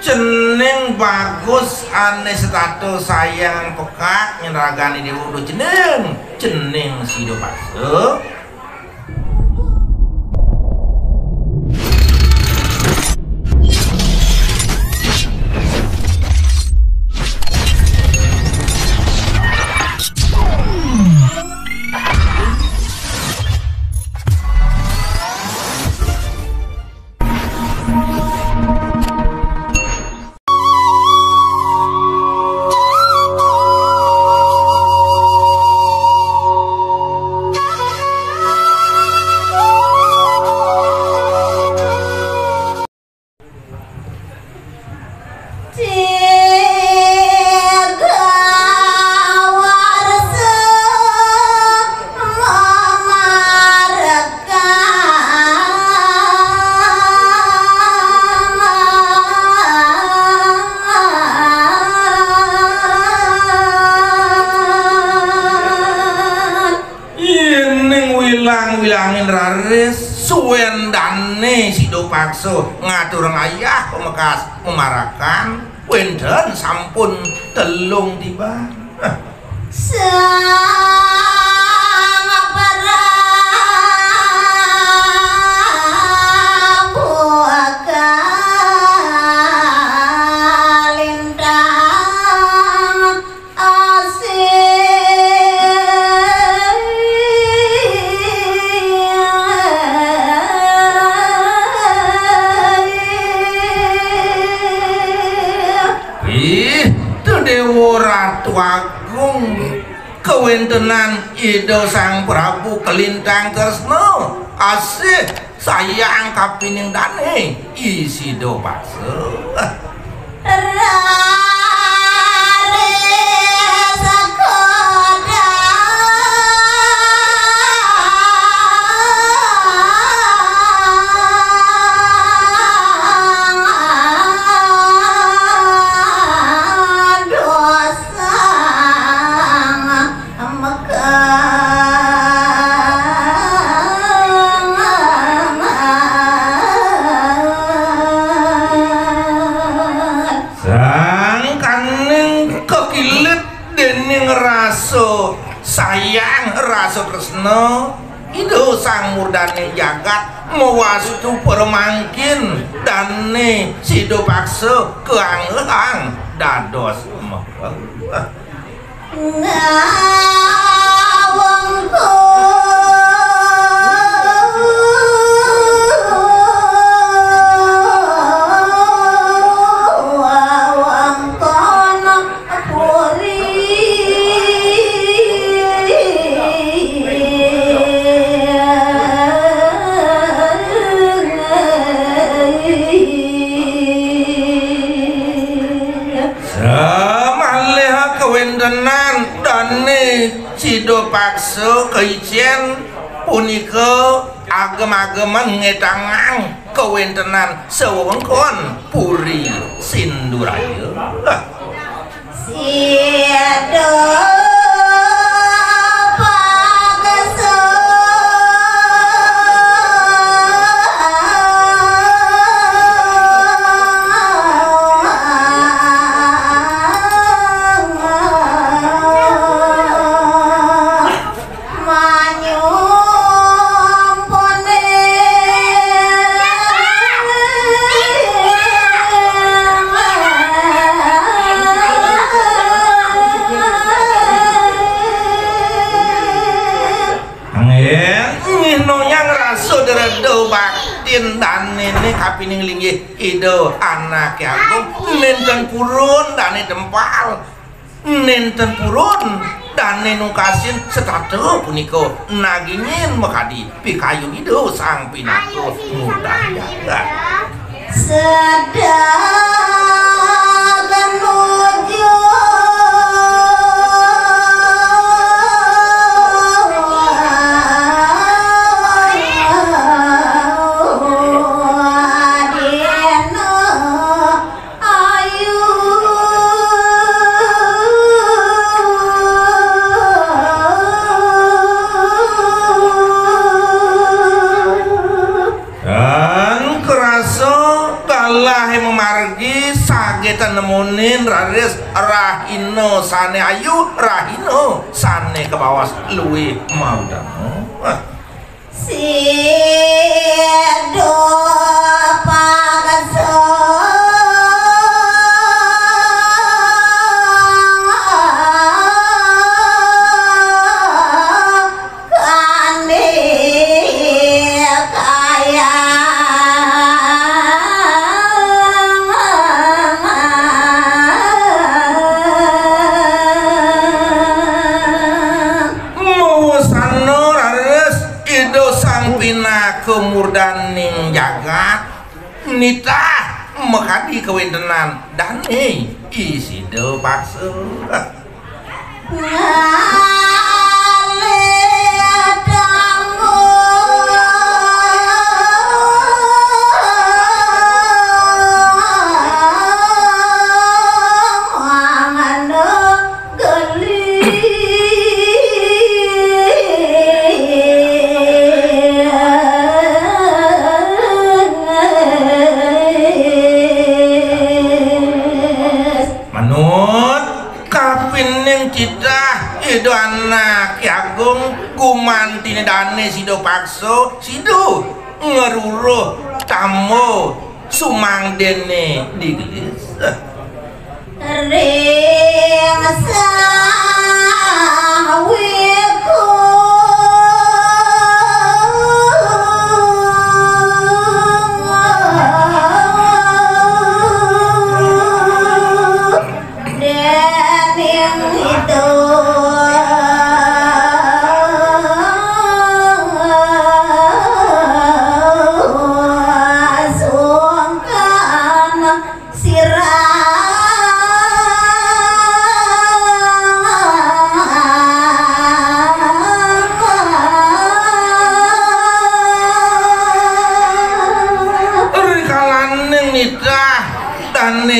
jeneng bagus ane status sayang pekak nyeragani di wudu jeneng Sido Pakso. Wilangin raris suwendane Sido Pakso ngatur ngayah pemekas memarakan wenden sampun telung tiba Agung kewentenan Ido Sang Prabu Kelintang Tresno asih sayang kapining dane Sido Pakso. Sayang rasa tresno Ido Sang Murdane jagat mewastu permangkin dane Sido Pakso keanghang dados Sido Pakso keijen punika agem-ageman ngedangang kewentenan sewengkon Puri Sinduraya. Sido dan ini kapining linggih Ido anak agung nenten purun dan dempal nenten purun dane nukasin setatu puniko nagingin makadi pikayu itu sang pinako mudah jagat sedang menuju sagetan nemunin raris rahino sane ayu rahino sane ke bawah luwi mau damo sido pagaso kemurdaning jagat nita makadi kewentenan dan isi do paksa Ido anak Agung gumanti dane sido pakso sido ngeruruh tamu sumang dene digelis ring sawiku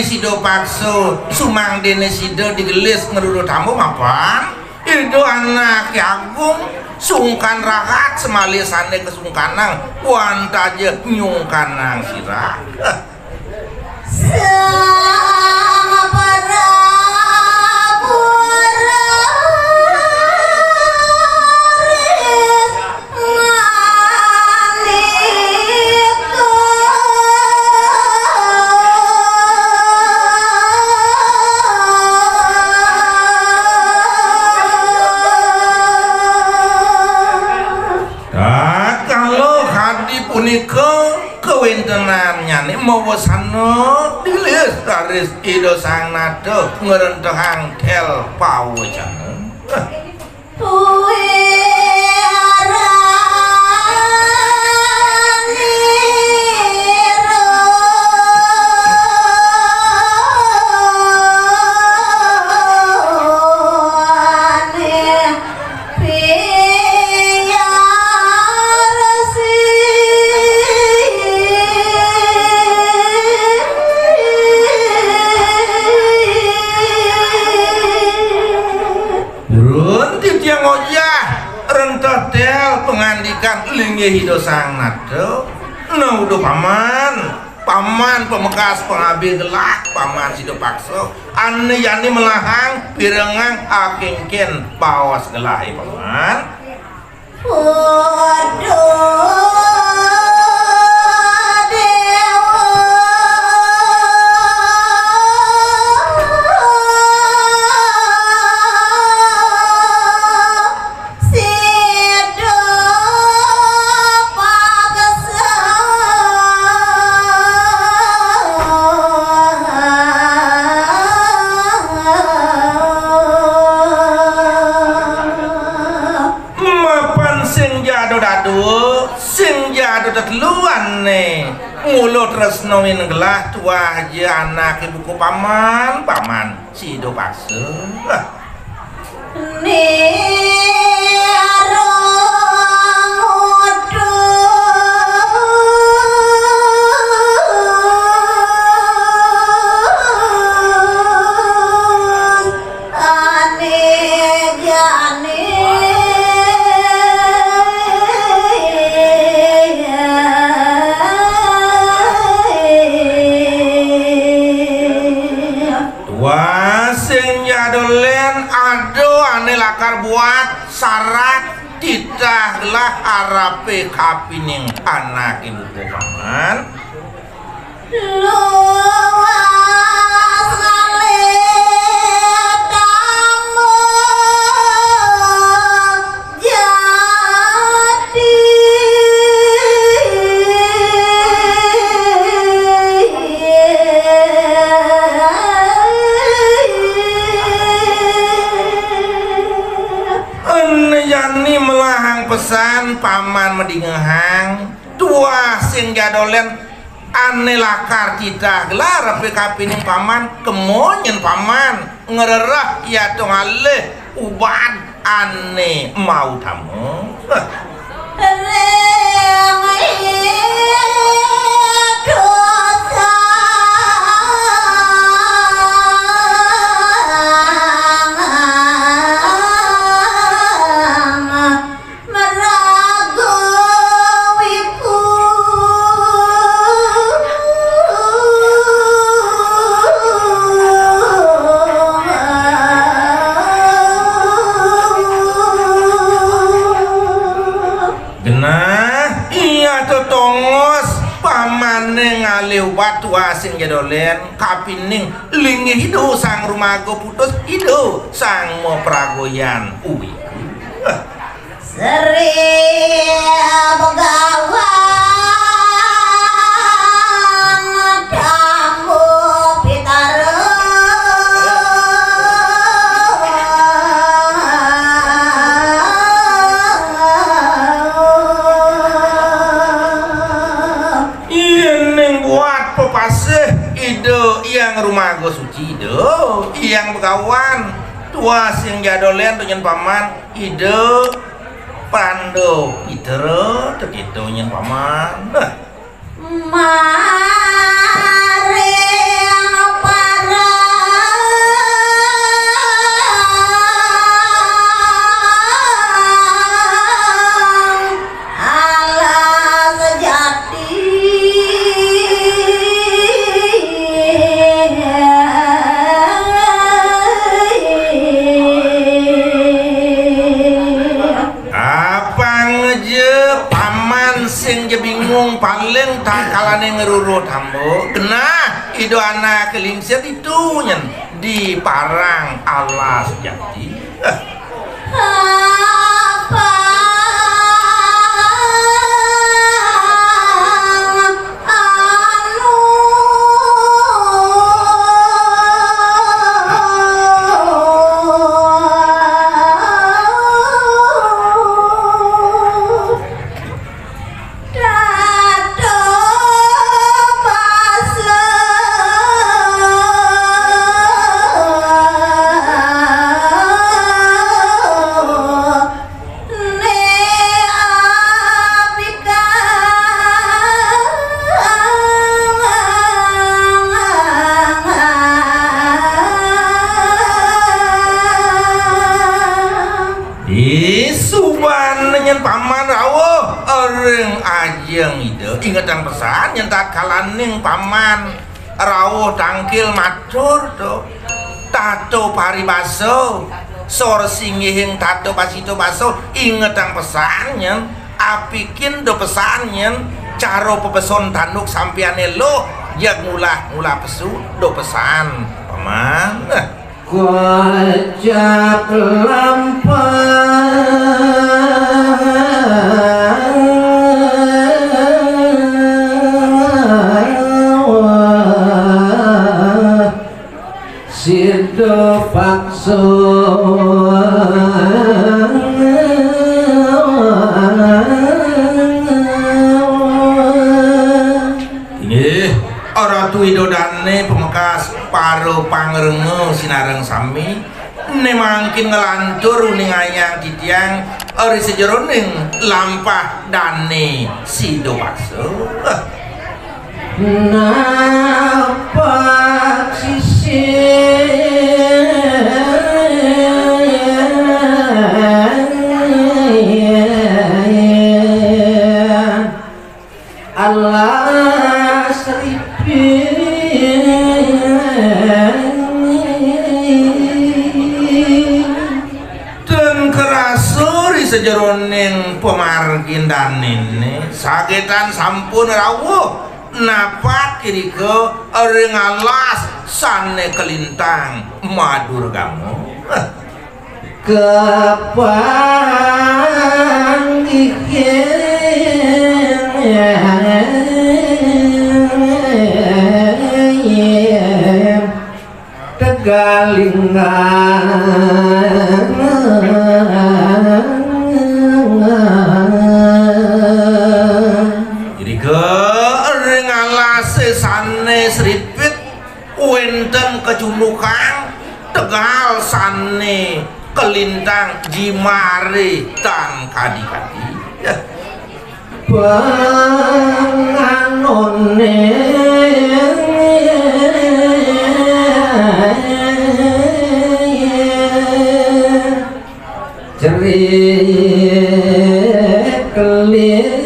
sido pakso sumang dene sido digelis ngeruru tamu mapan itu anak Agung sungkan rahat semalisane kesungkanang wantaje nyungkanang sirah sama para kewentenannya nih mau wasano dilis taris ido sang nado ngerentehang kel pawajan pengandikan linggih hido sang nado no udah paman pemekas pengabil gelak paman sido pakso ane yani melahang pirengang akengken bawas gelai paman tetluan nih mulut resnoin gelah tua aja anak ibuku paman si do paksa lakar buat syarat tidaklah arape kapining anak ibu paman luas ngalit kamu jadi yani melahang pesan paman medingehang tua sing jadolen ane lakar cita gelar PKP ning paman kemonyen paman ngererah ya tong aleh uban ane mau tamu batu asing jadolen kapining lingi hidu sang rumago putus hidu sang mo pragoyan uwi seri begawan kamu pitaro yang rumago suci do yang begawan tua sing jadolen dengan paman ide pando itero tekitu nyen paman mare para ala sejati sing je bingung paling takalane ngerurut hambo kena ido anak kelingsir itu nyen di parang Allah sejati ingetan pesan yang tak kalaning paman rawuh tangkil matur do tato paribaso sor singihing tato pasito baso ingetan pesannya apikin do pesannya caro pepeson tanduk sampiane lo jak ngulah pesu do pesan paman Wajak sido pakso bilih Ratu Widodane pemekas paro pangrenge sinareng sami ne mangkin ngelantur uning ayang titiang ori sejeroning lampah dane Sido Pakso. Napak sisir Allah seripi dan kerasuri sejeroning pemargin danine sagetan sampun rawuh napa kiri ke ring alas sane kelintang madur kamu jadi ke ring alas sane seripit wenten kecundukan Tegal sane kelintang jimari tan kadi-kadi ya. Panganone cerik keling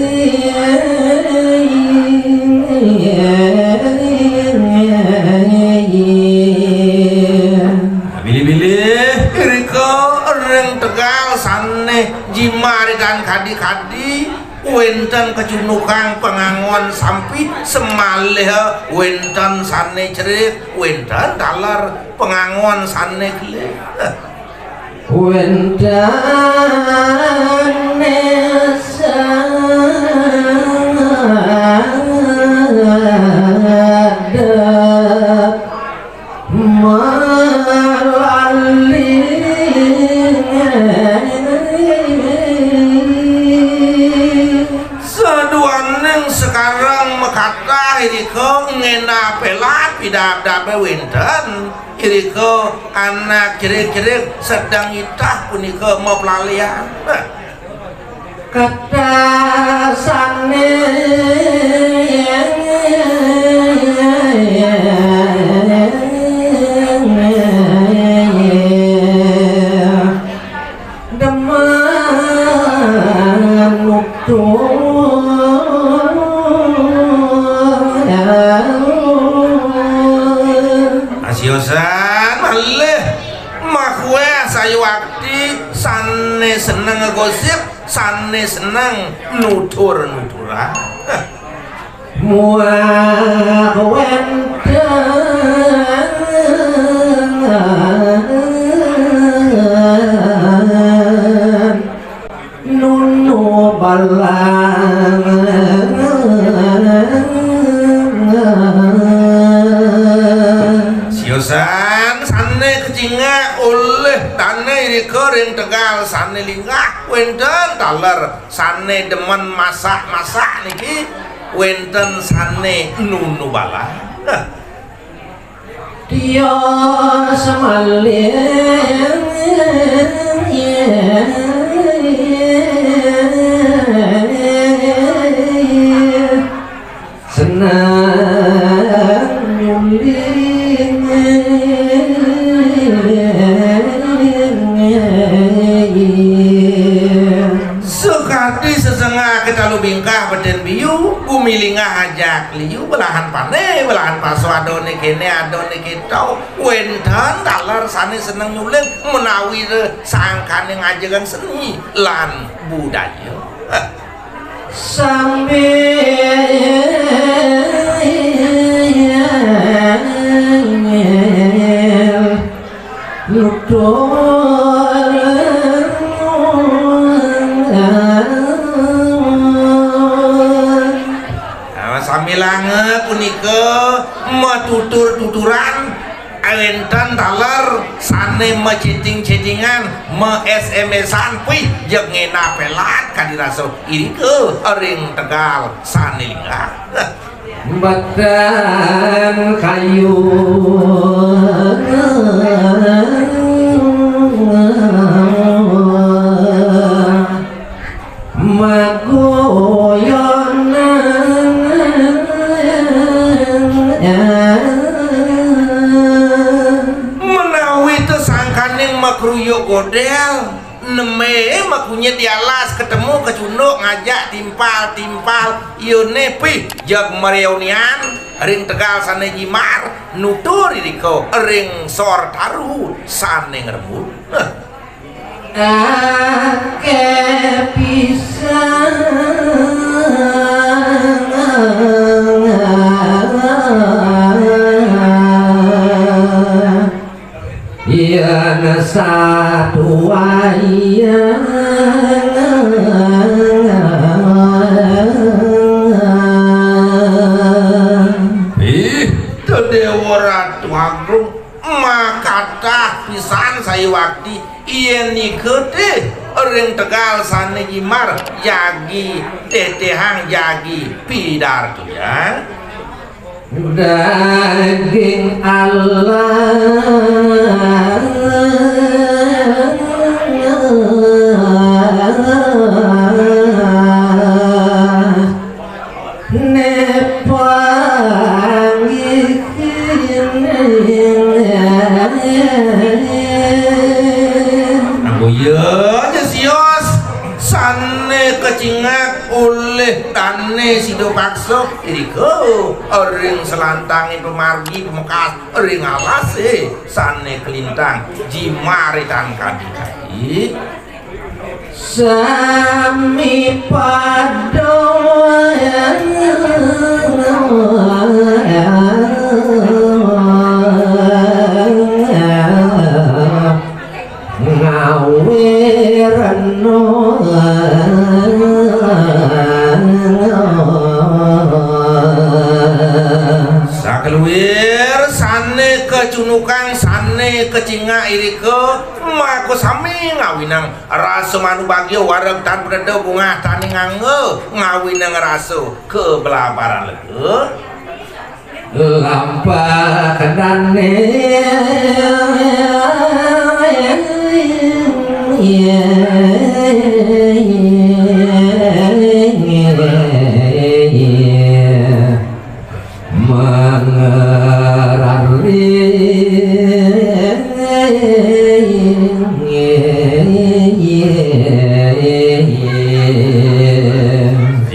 bilih-bilih riko ring Tegal sane jimari dan kadi-kadi wenten kecundukan pengangon sampi semalih wenten sane cerik wenten dalar pengangon sane kelih wenten sadap seduaneng sekarang mekata iriko ngena pelat pidab-dabe wenten iriko anak kira-kira sedang itah punika mau pelalian kata sane demen asiosan malih makwe sayu wakti sane seneng ngegosip sane seneng nutur-nuturan muah wenten nunu balang siosan sane kecinga oleh tane iriko ring Tegal sane lingah wenten taler sane demen masak-masak niki wenten sane nunu bala dia semalin senang nyuling sekadi sesengah kita lu bingkah beden biu umilingah ajak liu belahan pane belahan paso adone kene adone kita wenten dalar sane seneng nyuling menawi sangkane ngajegan seni lan budaya sambil nutur samilange punika metutur-tuturan awenten dalar sane me-chatting-chattingan me-SMS-an puih jeung ngena pelat kadirasa irike ring Tegal sane linggah Badan kayu menawi tersangkaning makruyuk godel neme makunya dialas ketemu kecunduk ngajak timpal yone pih jag mareunian ring tegal sane jimar nutur diriko ring sor taru sane ngerebut ake pisang ya satu wayang Dewa Ratu Agung makatah pisan saya waktu iya nikete ring tegal sane jimar jagi tetehang jagi pidar tuh ya daging Allah aku ya sios sane kecingak oleh tane sido pakso iriko ring selantangi pemargi pemekas ring alase sane kelintang jimaritan kadi sami padha ngawe reno sakeluir sane kecunukang sane kecinga iriko maku sami ngawinang rasu manu bagio wareg tan pedede bunga tani ngangge ngawinang rasu kebelaparan lege lampah kendane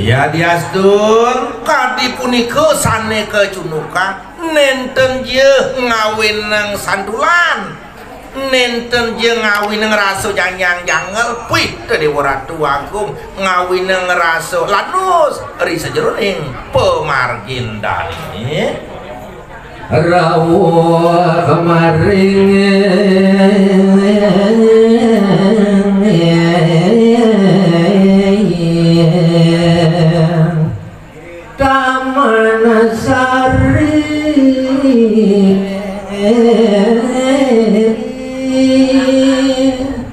ya diasdun kadi punika sane kecunuka nenten je ngawin nang sandulan nenten je ngawin nang raso janjang jangel puih tadi Ratu Agung ngawin nang raso lanus ri sejeroning pemargin dani rawuh kemaring Taman Sari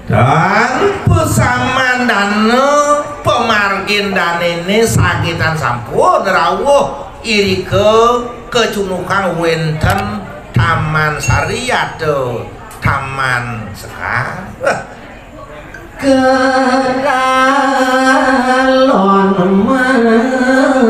dan pesaman dana pemargin dan ini sakitan sampun rawuh irike kecunukang wenten Taman Sari atau Taman Sekar kelon manaknya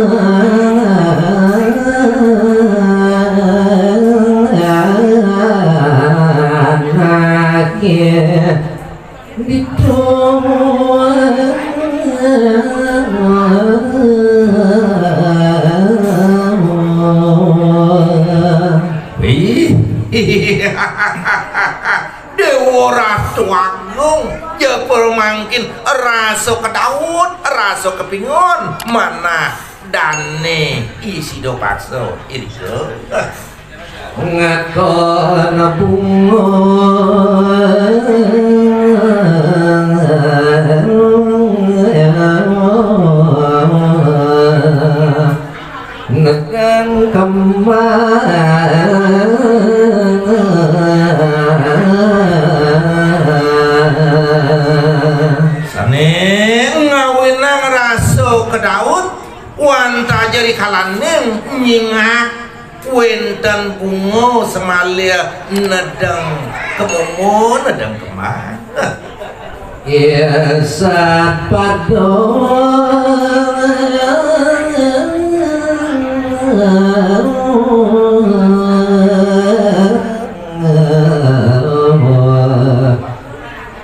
Dewa Ratu Agung je permangkin raso kedaud raso kepingon mana dane isi do pakso iriko ngakon bunga nekan kemana sane ngawinang raso kedaud wanta jari kalaning nyingak wenten bunga semalia nedeng kemumun nedeng kemah Yasat pado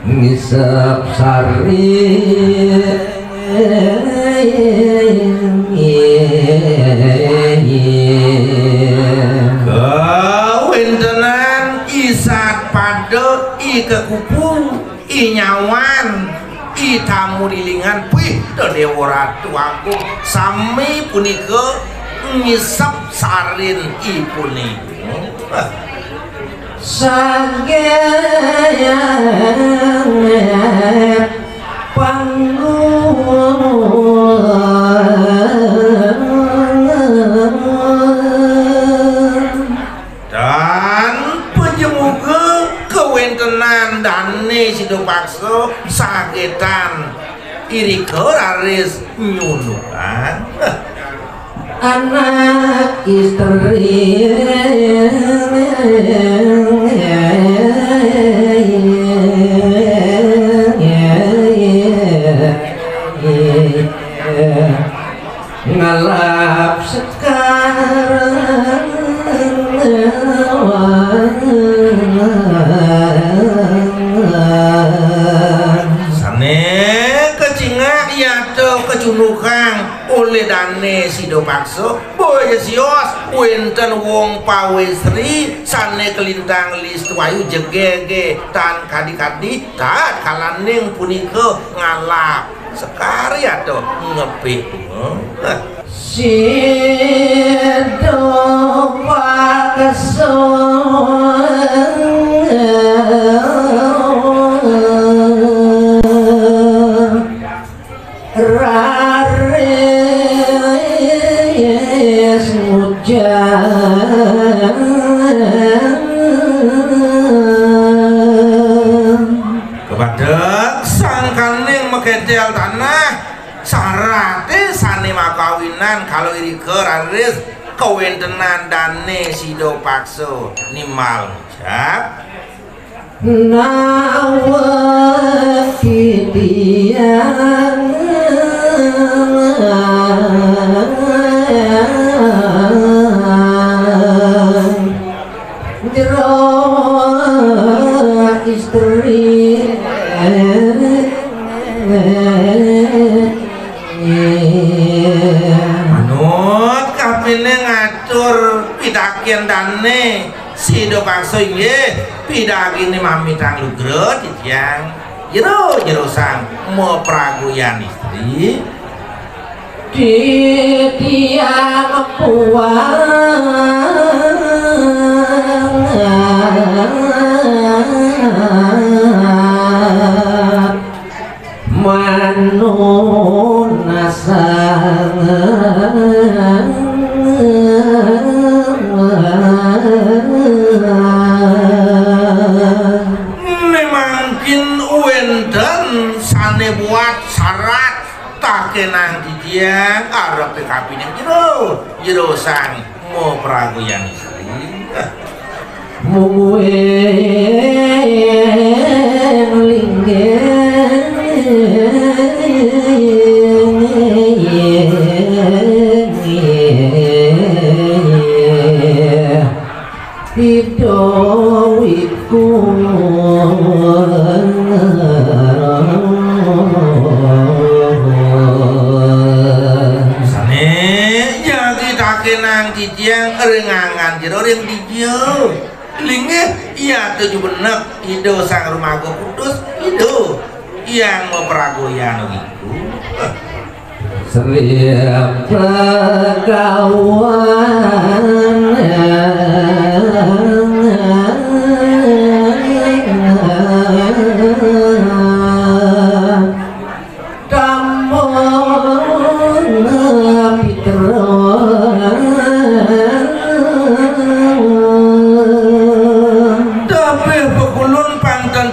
ngisap sari kawintenan isat pado i kekupu i nyawan i tamu dilingan puih dewa ratu aku sami punika ngisap sarin i punika Sanggayang panggung dan penjemuga kewentenan dane Sidopakso sagetan irika raris nyunukan anak istri ngalap sekarang sane kecinga yato kecunukang oleh dane Sidopakso boya sios wenten wong pawesri sane kelintang listuayu jegege tan kadi-kadi tat kalaning punika ngalap sekari atau ngepik Sidopakso raris hujan kepada sang kaning meketel tanah sarate sane makawinan kalau irika raris kawentenan dane Sidopakso nimal ngucap nawaki tiang jero istri manut kapine ngatur pidakian dane Sidopakso inggih pidagine mamitang lugra titiang jero sang mo praguyan istri di tiang puang manunasang memangkin wenten sane buat syarat tak kenang titiang arep kapine jero sang mo praguyan istri mueng linggeng hidowiku sane jadi tak kenang titiang rengangan jero ring dijo linggih iya tujuh benek hido sang rumago kudus hido yang memperagoyan itu Seriap pegawai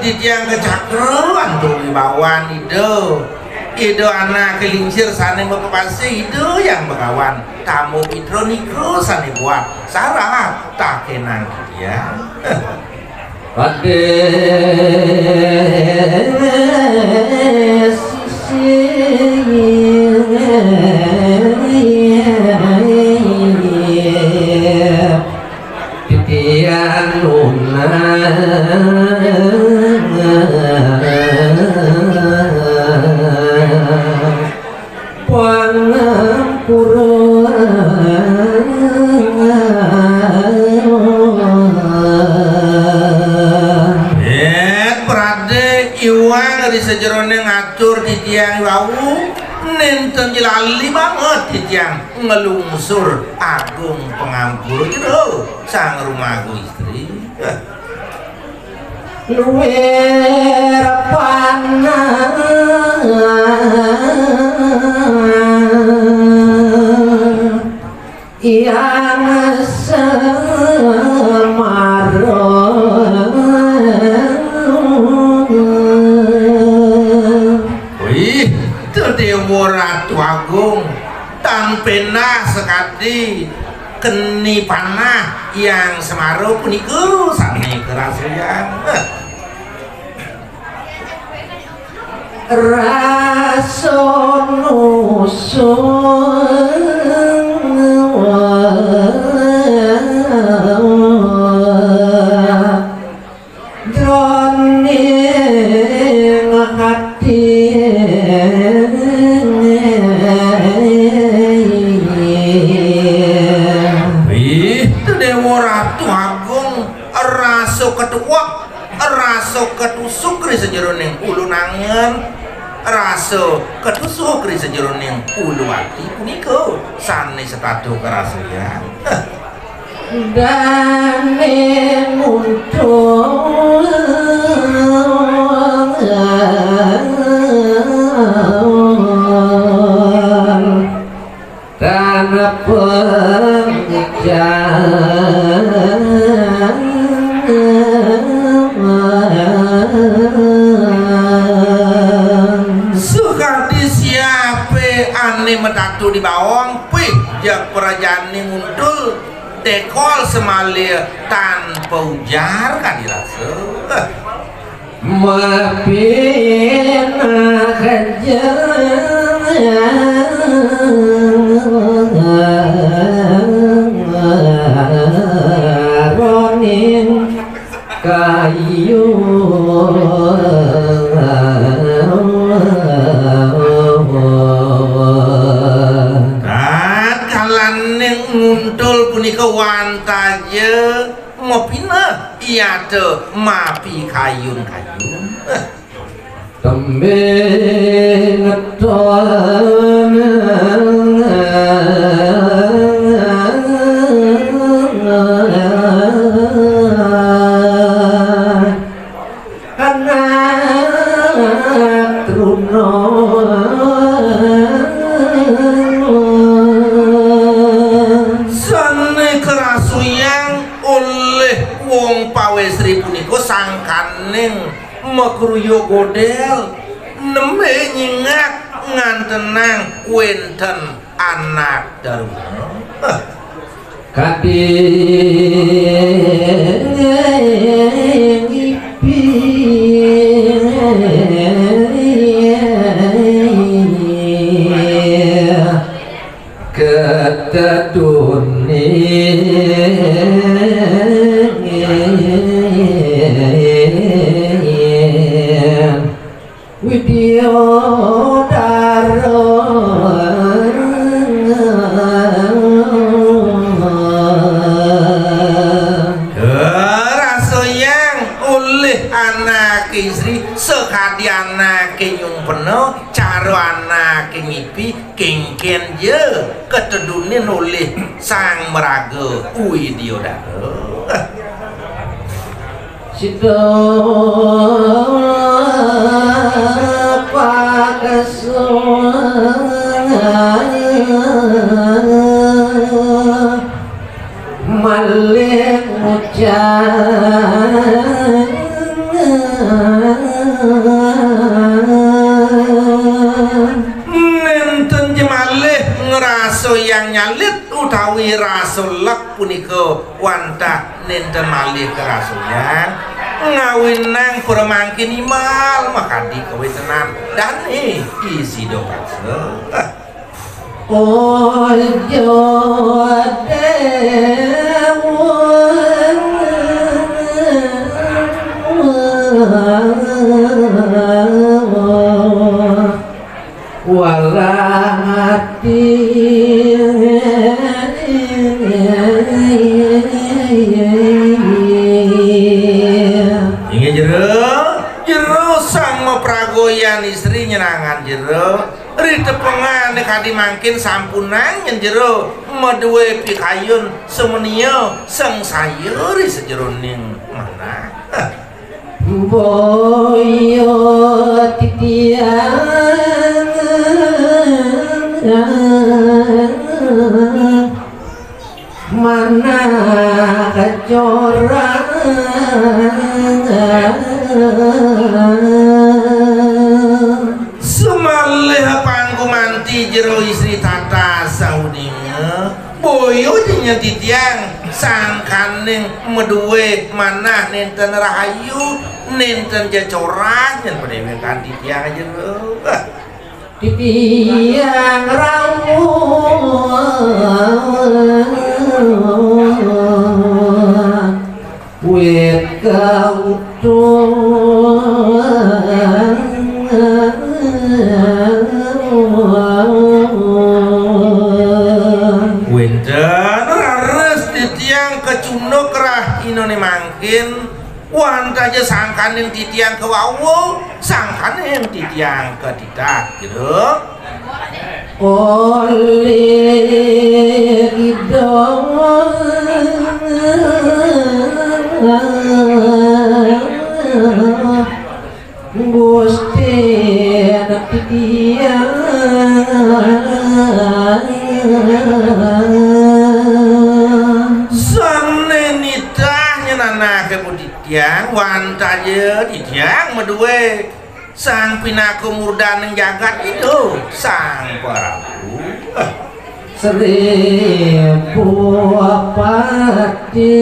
titiang kecakruan tuh wibawan itu Ido anak kelingsir sane bekepasi Ido yang bekawan tamu Pitro Niko sane buat sarah tak kenang ya Pades titian iwang di sejerone ngatur di tiang wau nenten jelali banget di tiang ngelungsur agung pengampur gitu sang rumahku istri luwer panah yang Dewa Ratu Agung tan penah sekali keni panah yang semaruh puniku sami kerasuyan rason usun droning hati raso ketusuk kri sejeroning ulu nangen raso ketusuk kri sejeroning ulu hati puniko sane sepatu kerasuyan dane muncul karena sukadi siape ane metatu di bawang pih jak perajani muncul dekol semalir tanpa ujar kan dirasa mapina ronin kayu nguntul punika wantaje mopina iya te mapi kayun-kayun tembe ngeton anak truno wong pawesri puniko sangkaning mekruyo godel nembe nyingak ngantenang wenten anak daruna kadeng ipi Widya daro rasoyang oleh anak istri sekadi anak nyung penuh caro anak ngipi kengken je ketedunin oleh sang meraga Widya daro Sito malik ucan raso yang nyalit utawi raso lek punika wantah nenten malih kerasulan ngawinang permangkin imal makadi kawetenan dan isi do paksa ojo walang hati ingin jero sang pragoyan istri nyenangan jero ritepengan kadi mangkin sampunang yen jero maduwe pikayun semenio sang sayuri sejeroning mana boyo titian mana kecoran semalih pangku manti jero istri tata saudinya boyo dinya titiang sangkaning meduwe manah nenten rahayu nenten jacoran yang pedewe kan titiang aja titiang ramu wit kautuan winten rares titiang kecunduk rah inone mangkin wantaja sangkaning titiang ke wawo sangkaning titiang ke tita gitu oleh idong Gusti titiang sanenitahnya nana kebuditiang wantaja titiang meduwe sang pinaku murdaneng jagat itu sang Prabu seribu pati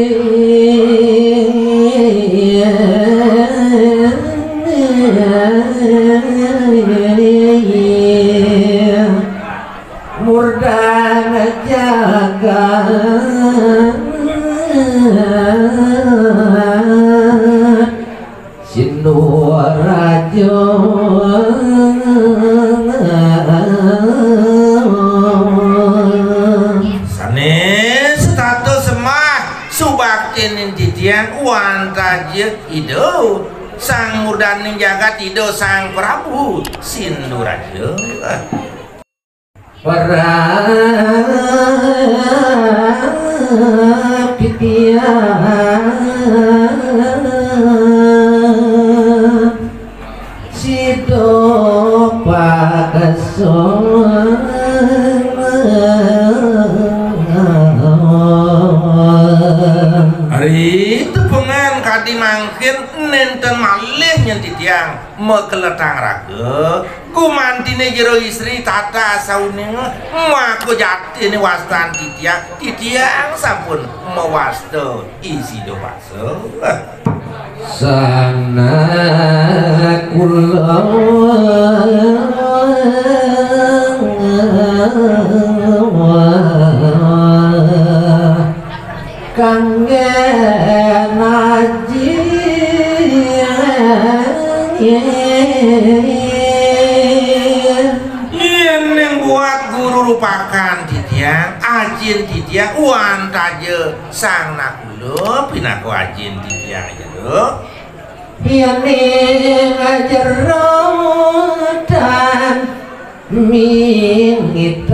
murdana jagat Sindu rajo sane status semah subaktin titian wantaje ido sang murdaning jagat ido sang Prabu Sindu rajo para pitian sido pakason hari tepungan kadi mangkin nenten malih nyentitiang mekeletang raga kumantine jero istri tata sauning maku jati ini wastan titiang sampun mewasta isi do bakso sana kula kangge naji yang buat guru lupakan titiang ajin titiang wantaje sang nakulo pinaku ajin titiang aja lo ini ngajerotan mingitan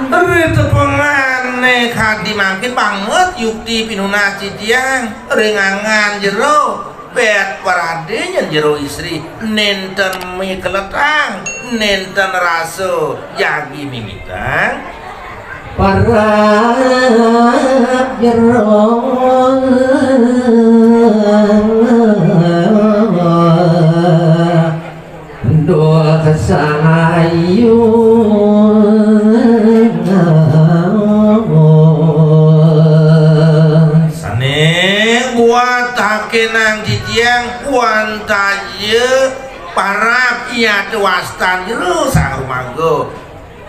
Ritepengane kadi mangkin banget yukti pinuna titiang ringangan jero bet paradenya jero istri nenten mikeletang nenten raso jagi mimitan para jero sahayu sane buat takenang jitiang kuantaje parap iya tuastan jero sang rumago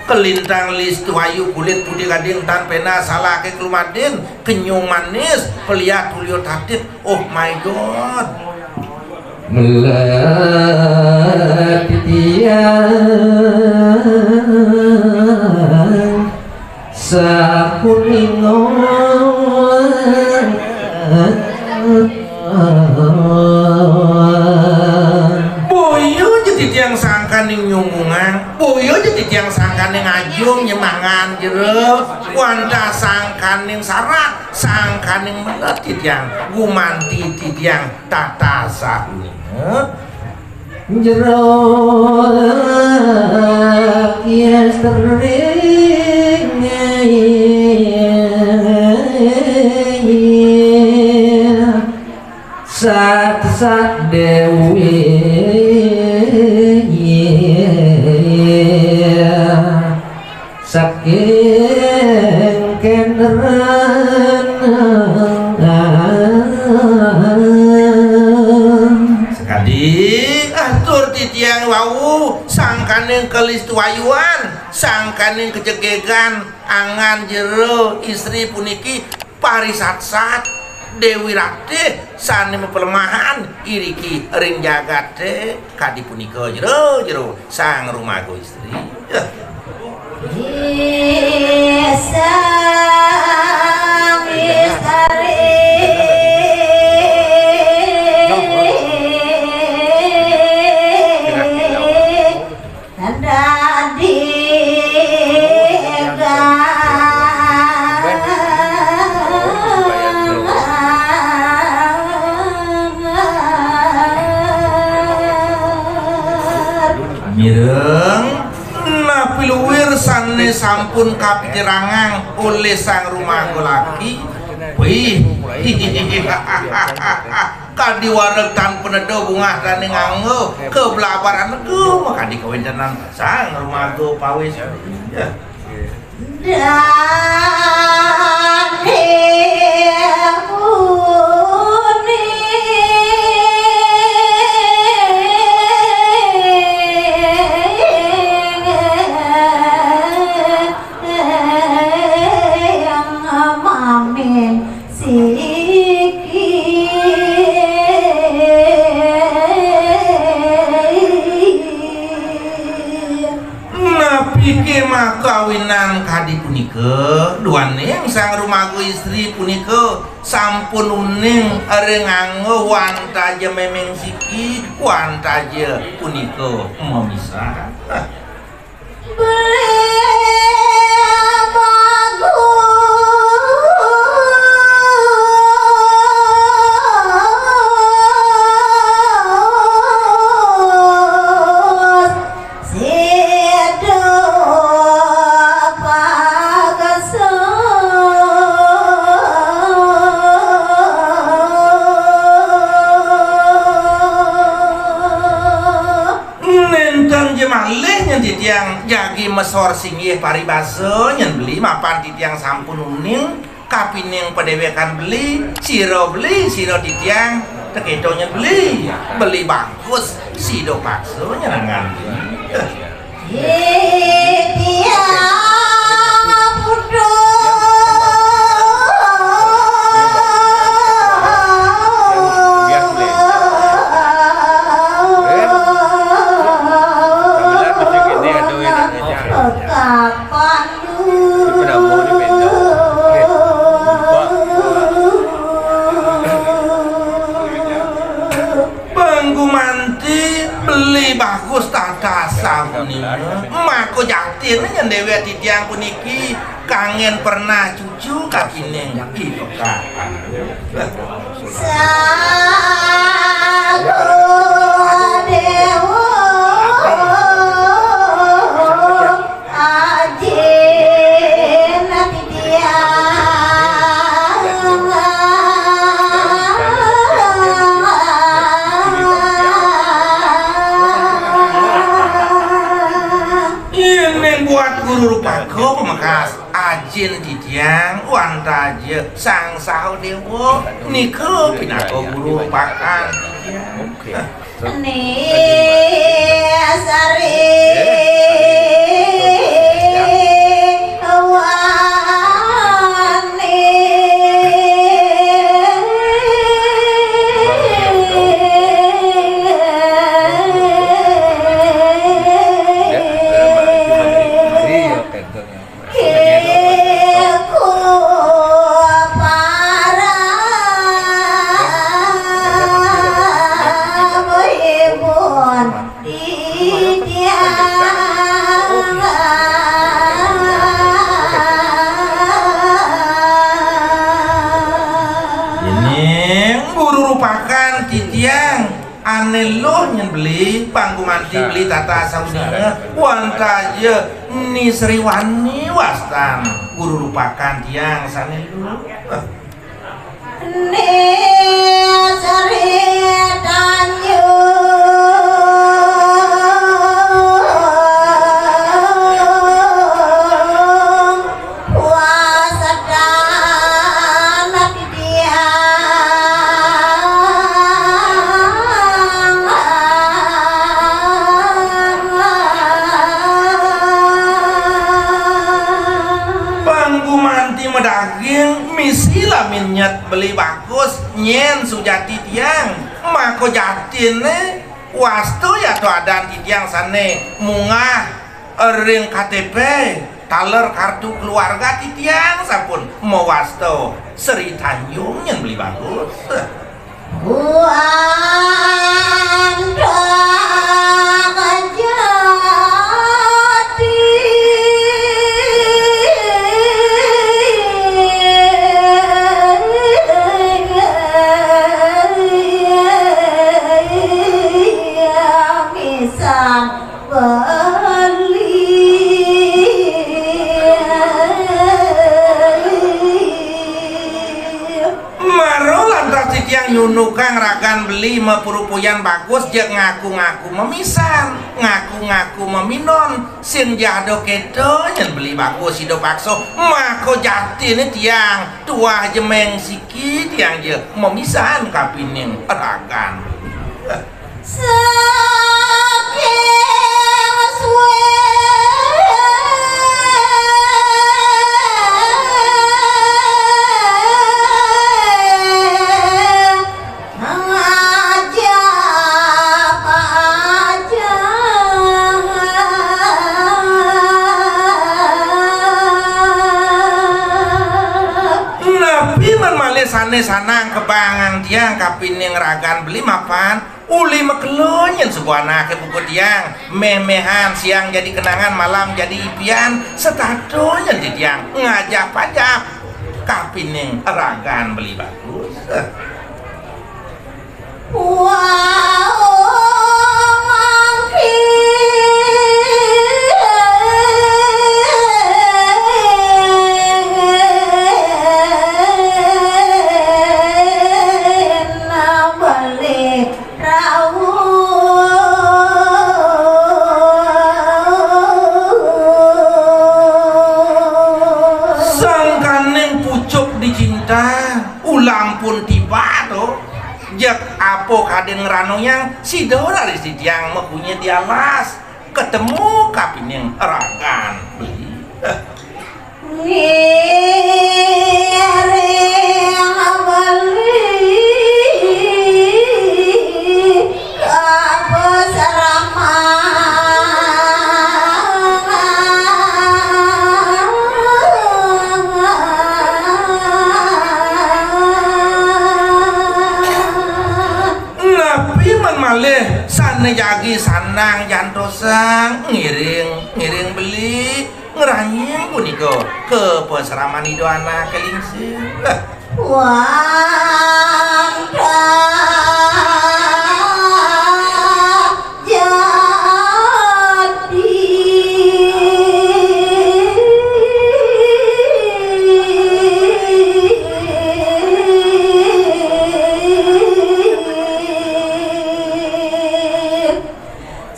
kelintang lis tuayu kulit putih gading tan pena salah ke kelumadin kenyum manis peliat tulio tatit oh my god melatian sakuningon boyo jadi tiang sangkaning nyumbungan boyo jadi tiang sangkaning ajung nyemangan jero wanda sangkaning sarat sangkaning melet tiang gumanti tiang tata sahune jero kias tering sat dewi saking keneran sekali atur titiang wau sangkaning kelis tuayuan sangkaning kejegegan angan jero istri puniki parisat-sat Dewi Ratih sane mepelemahan iriki ring jagate kadi punika jero sang rumago istri sang istri mireng napi luwir sane sampun kapiterangan oleh sang rumago laki wih kadi wareg tan penedo bunga dan nganggo kebelabaran nego maka dikawentenan sang rumago pawis ya kawinan kadi punika duane sang rumago istri punika sampun uning nganggo wantaja memeng siki wantaja punika memisah titiang jagi mesor singgih paribaso nyen beli mapan titiang sampun uning kapining pedewekan beli siro titiang tekedo nyen beli bagus sido pakso nyenangan bagus tata samunina mako jaktin nyendewe titiang puniki kangen pernah cucu kakine ipokaan buat guru rupaku pemakas ajin titiang wanta aja sang sahu dewo niku pinako guru rupakan Ni sari ane lo nyen beli pangku manti beli tata saudara wanta aja ni seriwani wastan guru lupakan tiang sane lu ni sari tanyu nyet beli bagus nyen sujati tiang mako jatin wastu ya to adan tiang sane munga ring KTP taler kartu keluarga tiang sampun mau wastu Sri Tanjung nyen beli bagus Yunukang rakan beli mepurupuyan bagus jek ngaku-ngaku memisan ngaku-ngaku meminon sin jado kedo nyen beli bagus hidup pakso mako jati ini tiang tua jemeng siki tiang je memisan kapining rakan sane sanang kebangang tiang kapining ragan beli mapan uli mekelonyen sebuah anak ke buku tiang memehan siang jadi kenangan malam jadi impian setatonya di tiang ngajak pajak kapining ragan beli bagus wow pun tiba tuh jak apo kadeng rano yang si dora di si tiang mempunyai di alas ketemu kapining ragan beli sana jagi sanang jantosang ngiring beli ngeranying puniko ke peseraman itu anak kelingsir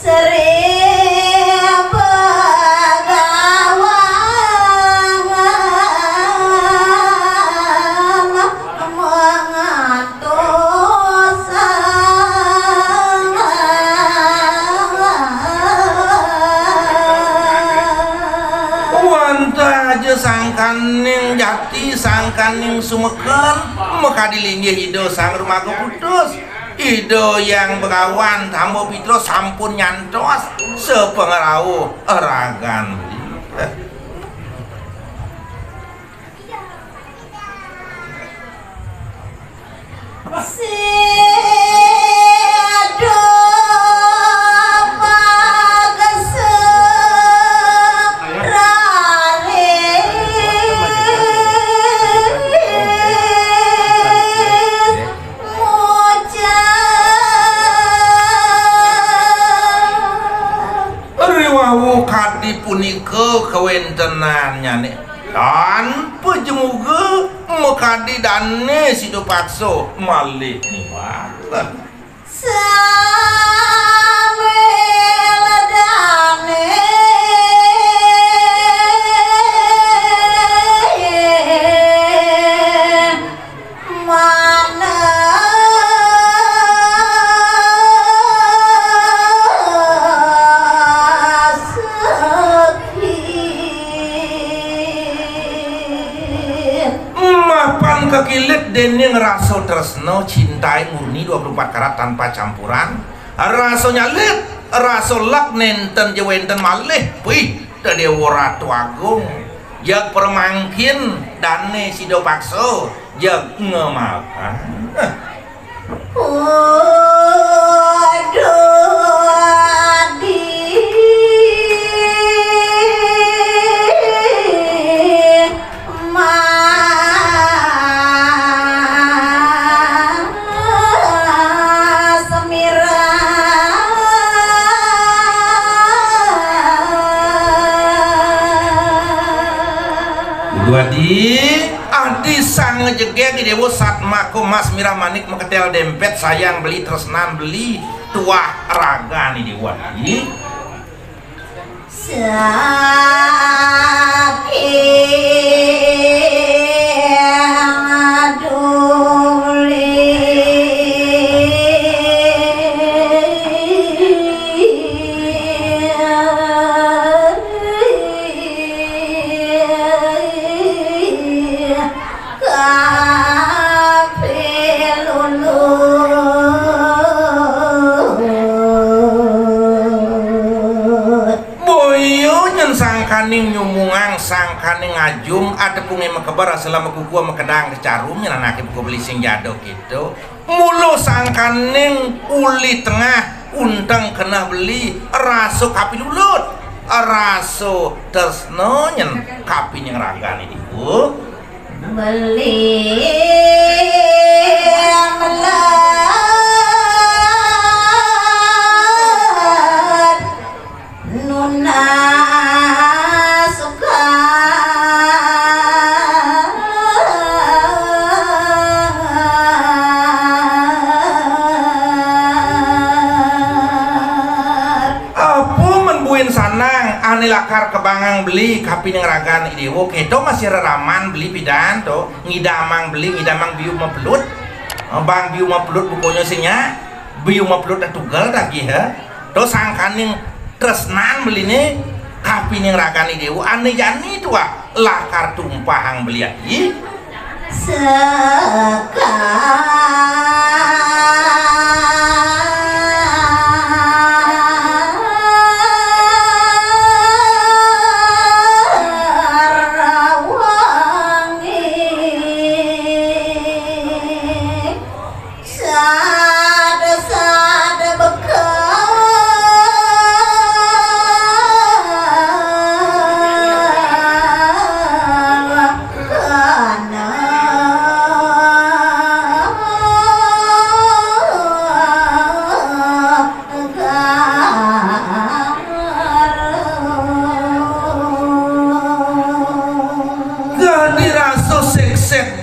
Seri Baga sangkaning jati sangkaning sumeken maka dilinggih hido sang rumah putus hido yang berawan tamu pitro sampun nyantos sepengerau eragan kadi punika kawentenannya nih dan pejemuga mekadi dane sido pakso malih niwat sambil dane mana kekilit dening raso tresno cintai murni 24 karat tanpa campuran raso nyalit raso lak nenten jewenten malih wih dari waratu agung jag permangkin dane sido pakso jag ngemakan Adi sang ngejegek di dewo satma mas mirah manik meketel dempet sayang beli tresnan beli tuah raga nih dewa sangkaning nyumungang sangkaning ngajum ada punge mekebar selama kuku mekedang kecarum nyenanake buku beli sing jadok gitu mulu sangkaning uli tengah undang kena beli raso kapi lulut raso tersno nyen kapi yang ragani ibu beli nuna ane lakar kebangang beli kapi yang ragan idewo keto masih reraman beli pidan to ngidamang beli ngidamang biu mepelut bang biu mepelut bukunya sinya biu mepelut tugal lagi ha to sangkaning tresnan beli nih kapi yang ragan idewo ane jani tua lakar tumpahang beli lagi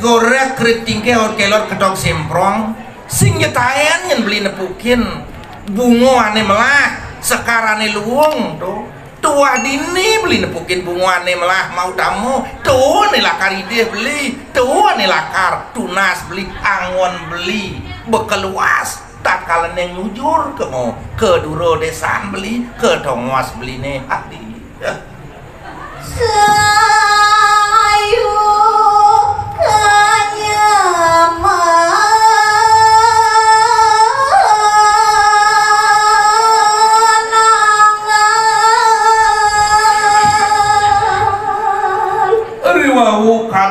gorek keriting keor kelor kedok semprong sing nyetayan yang beli nepukin bungo ane melah sekarane luwung tuh tua dini beli nepukin bungo ane melah mau tamu tuh ane lakar ide beli tuh ane lakar tunas beli angon beli bekeluas tak kalian yang nyujur ke mau ke duro desan beli ke tongwas beli nih hati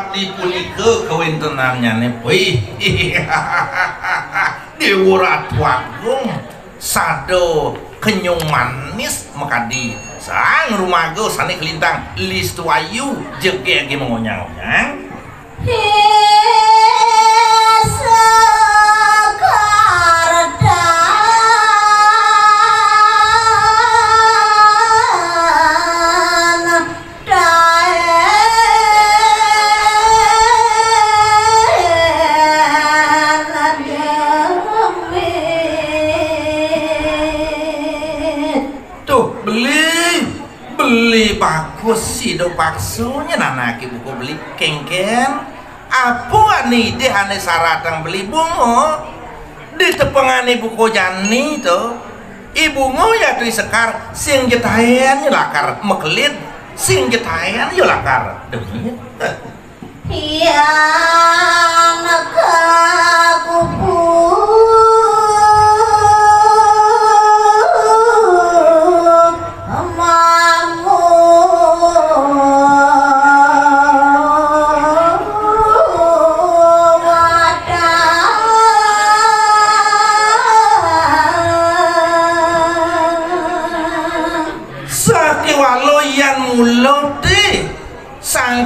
abdi punika kawintenannya nepi Dewa Ratu Agung sado kenyung manis makadi sang rumago sane kelintang listu ayu jege mengonyang-onyang bagus sih do paksunya nanaki buku beli kengken apa nih deh ane saratang beli bungo di tepengane buku jani tuh ibungo ya tuh sekar sing jetayan lakar mekelin sing jetayan yo lakar demi iya anak kupu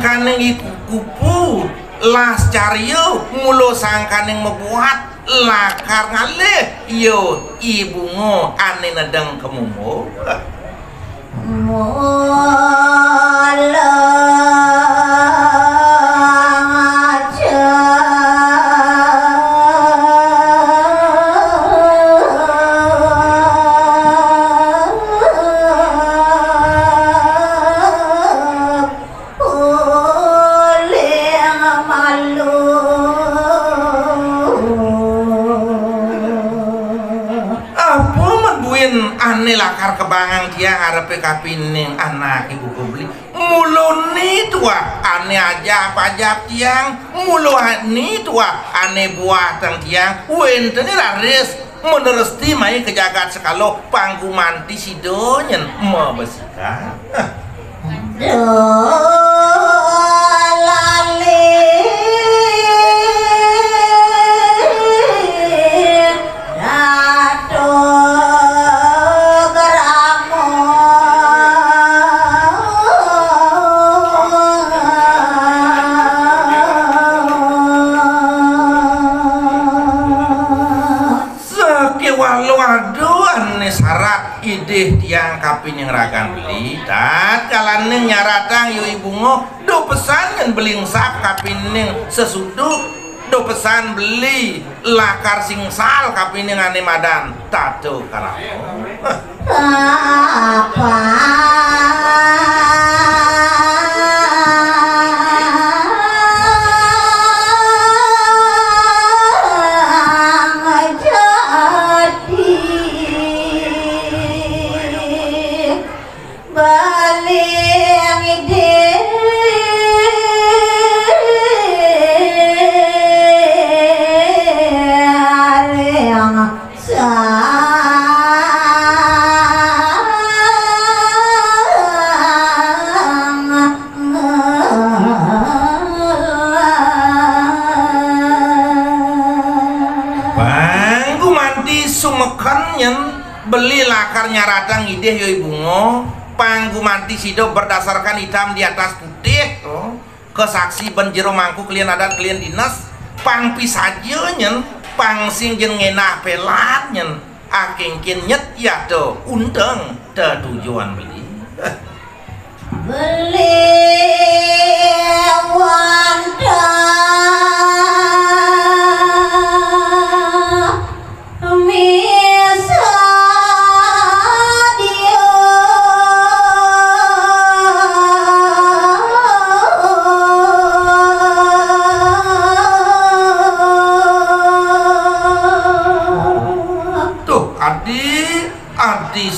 sangkaneng kupu las caryo mulo sangkaneng membuat lakar ngalih yo ibungo ane nedeng kemumo lakar kebangang dia ngarepe kapining anak ibu beli mulo ni tua ane aja pajak tiang mulo ni tua ane buah tang tiang wenten laris meneresti mai kejagat sekalo panggumanti sidonyen mau besika ideh tiang kapin yang ragan beli tat kalane nyaratang yo ibungo do pesan yang beling sak kapin yang sesuduk do pesan beli lakar singsal kapin yang ane madan tato karamo apa beli lakar nyaratang ideh yo ibungo panggumanti sido berdasarkan hitam di atas putih tuh kesaksi benjero mangku klien adat klien dinas pangpi saja nyen pangsing jeung ngenah pelat nyen akengkin nyet ya tuh undang te tujuan beli beli wanda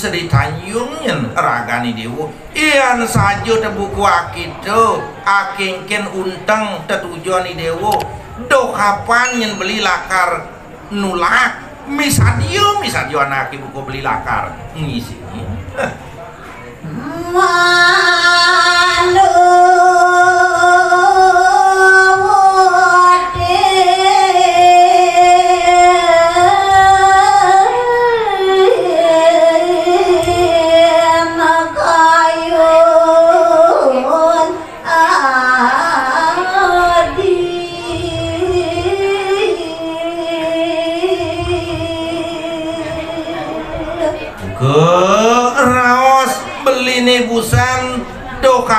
Sri Tanjung yen ragani dewo ian sajo te buku akito akengken untang tetujuan dewo do kapan yen beli lakar nulak misadio anak buku beli lakar ngisi malu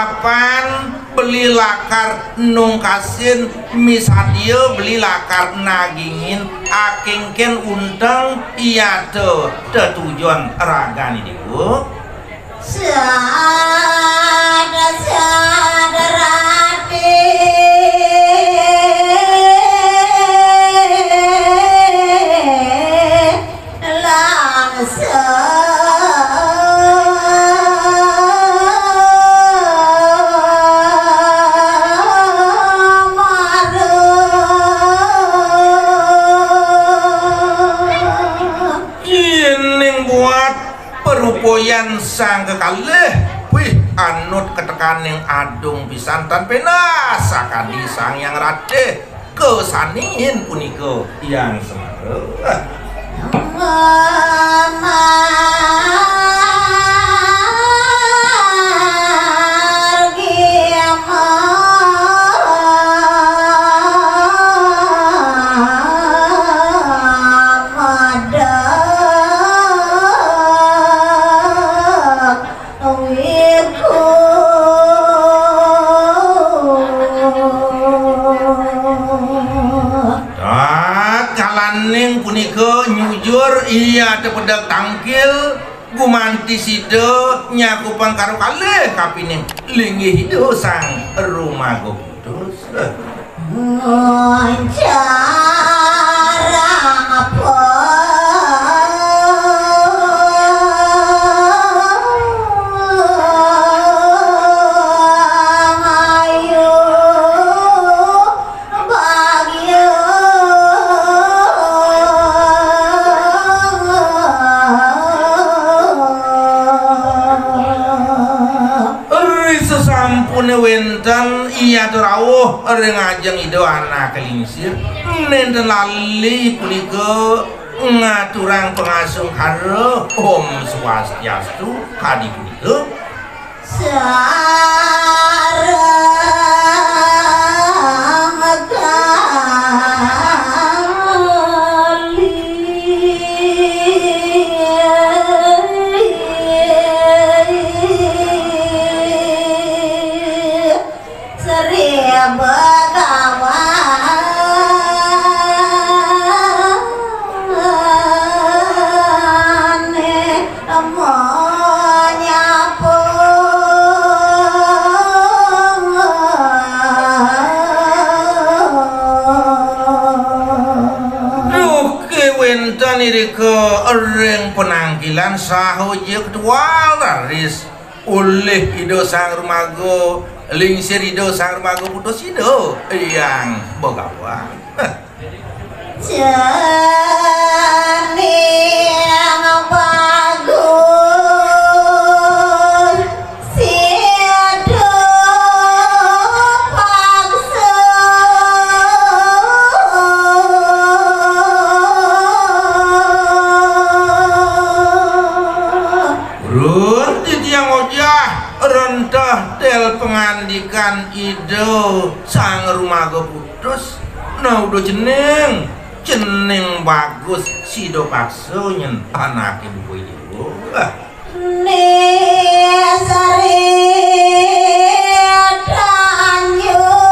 mapan beli lakar nungkasin misadio beli lakar nagingin akengken unteng iya tujuan ragani dibu sadar hati poyan sang kekalih wih anut ketekan yang adung pisan tanpa nasa kadi sang yang rade kesanihin puniko yang semaruh iya tepedak tangkil gumanti sido nyakupang karo kalih kapining linggih hidup sang rumah putus cara apa wenten iya rawuh rengajeng ido anak kelingsir nenten lali punika ngaturang pengasung karo Om Swastiastu kadi punika ke ring penanggilan sahoje ketual raris oleh ido sang rumago lingsir ido sang rumago putus ido yang bogawa jani yang bagus rentah tel pengandikan ido sang rumaga putus nah udah jeneng bagus sido pakso nyen anak ibu ibu nesari danyo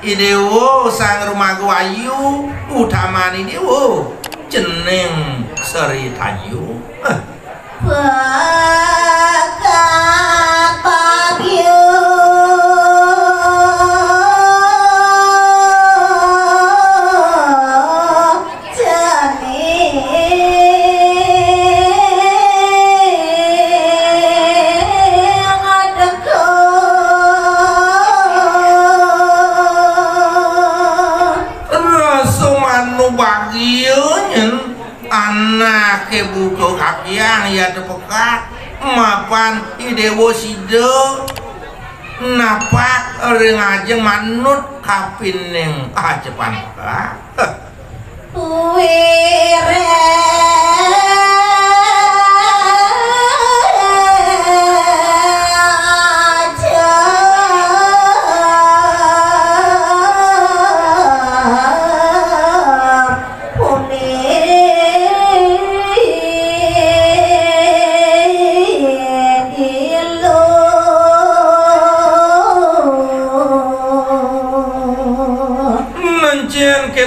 idewo sang rumago ayu utamani dewo jeneng Sri Tanyu bakat bagyo anak kebuka kakian ya tepekat mapan idewo sido napak rengajeng manut kapining ajepan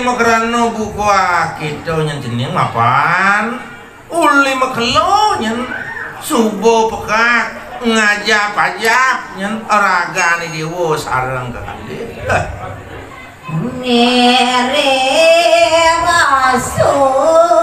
Makrano buku akito nyen jeneng mapan uli makelo nyen subuh pekak ngajak pajak nyen ragane dewa sareng kekalih nere masuk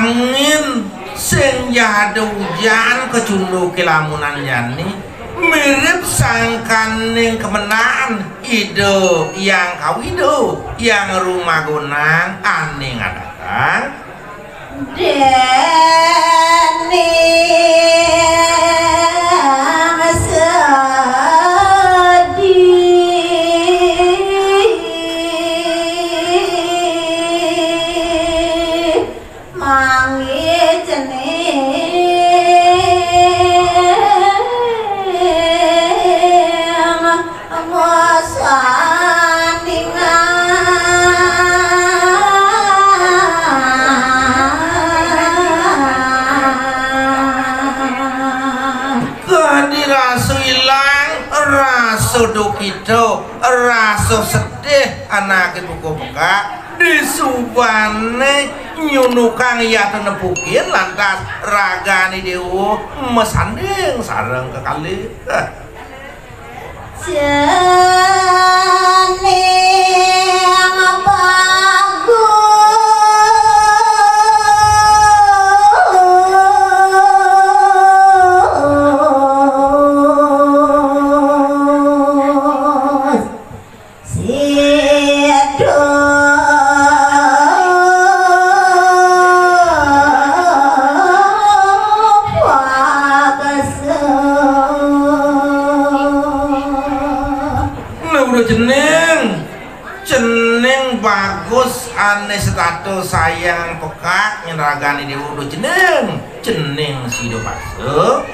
angin sing jadu hujan kecundu kelamunan jani mirip sangkaning kemenangan ide yang kawido yang rumah gunang aneh ngadakan Deni sudu kita rasa sedih anak ibu peka disubane nyunukang ya tenepukin lantas ragani dewa mesanding sareng kekalih jeneng bagus aneh status sayang pekak nyenragani di wudu jeneng sido pasuk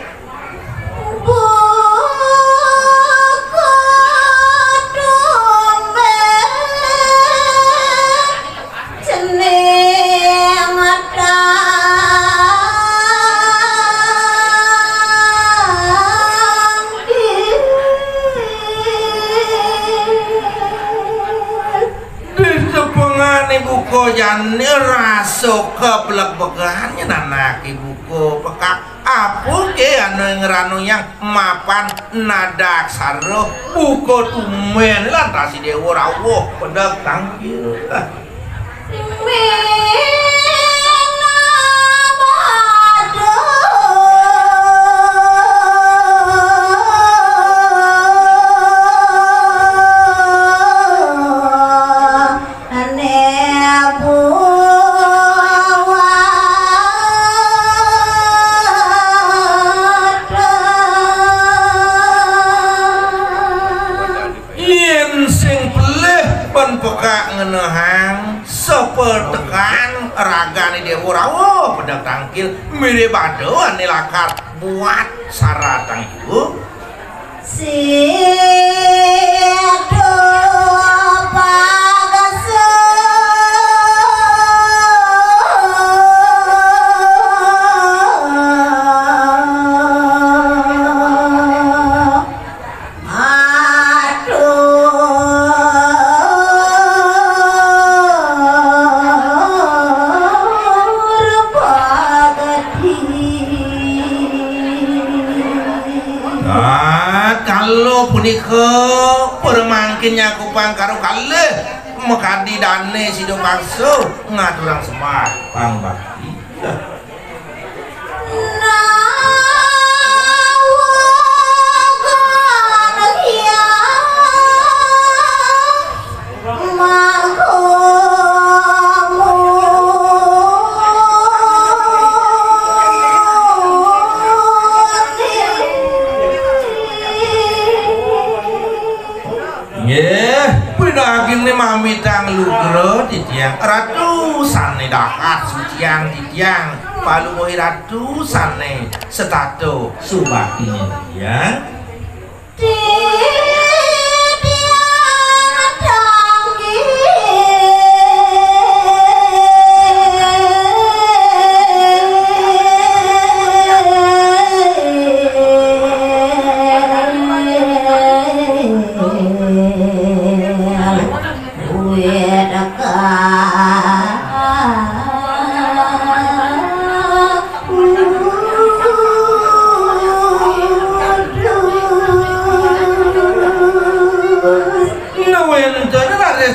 ibuku jani rasa keblek-begannya anak ibuku pekak apa ke anu ngeranu yang mapan nadak saro buku tumen lantas si dewa rawuh pedak tangkil ngenehang sepertekan ragani dewa rawuh pedak tangkil mirip adoan nilakar buat saratang ibu Sido pagaso punika permangkinnya kupang karo kalih mekadi dane sido pakso ngaturang semah pang bakti Nawa Nggih, pinaging ni mamitang lugro titiang ratu sane dakat suciang titiang palungohi ratu sane setato subakine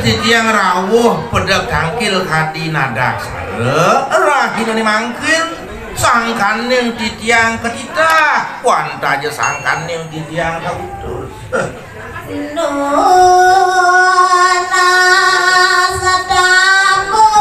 titiang yang rawuh pedek tangkil hati nadak sare rahina ni mangkin sangkaning titiang ketita wanta aja sangkaning titiang kautus nuna sadamu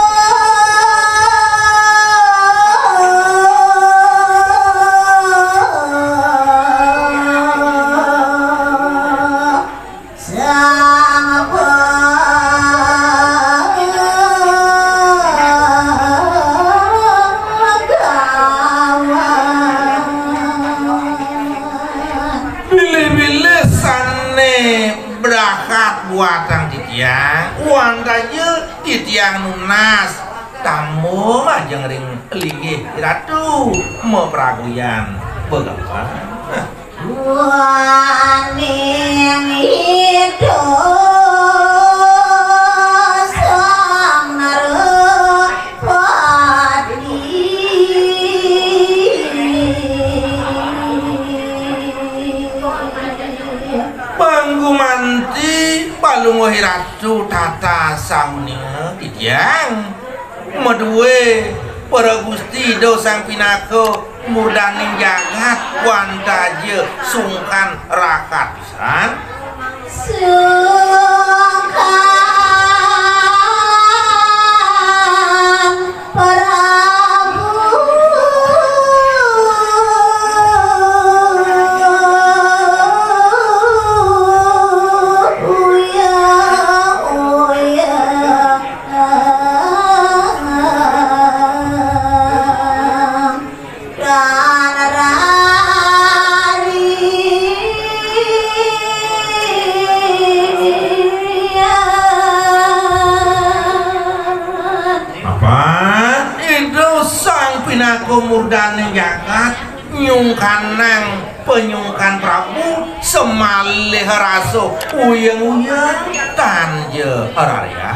buatan titiang wanda ye titiang nunas tamu mah jeung ring linggih ratu mau praguyan begapa waning hidup sang narepati panggumanti palungohi ratu tata saunia titiang meduwe para gusti dosang pinako murdaning jagat wanta je sungkan rakat pisan sungkan Prabu murdaning jagat nyungkanang penyungkan Prabu semalih raso uyeng-uyeng tanje ararya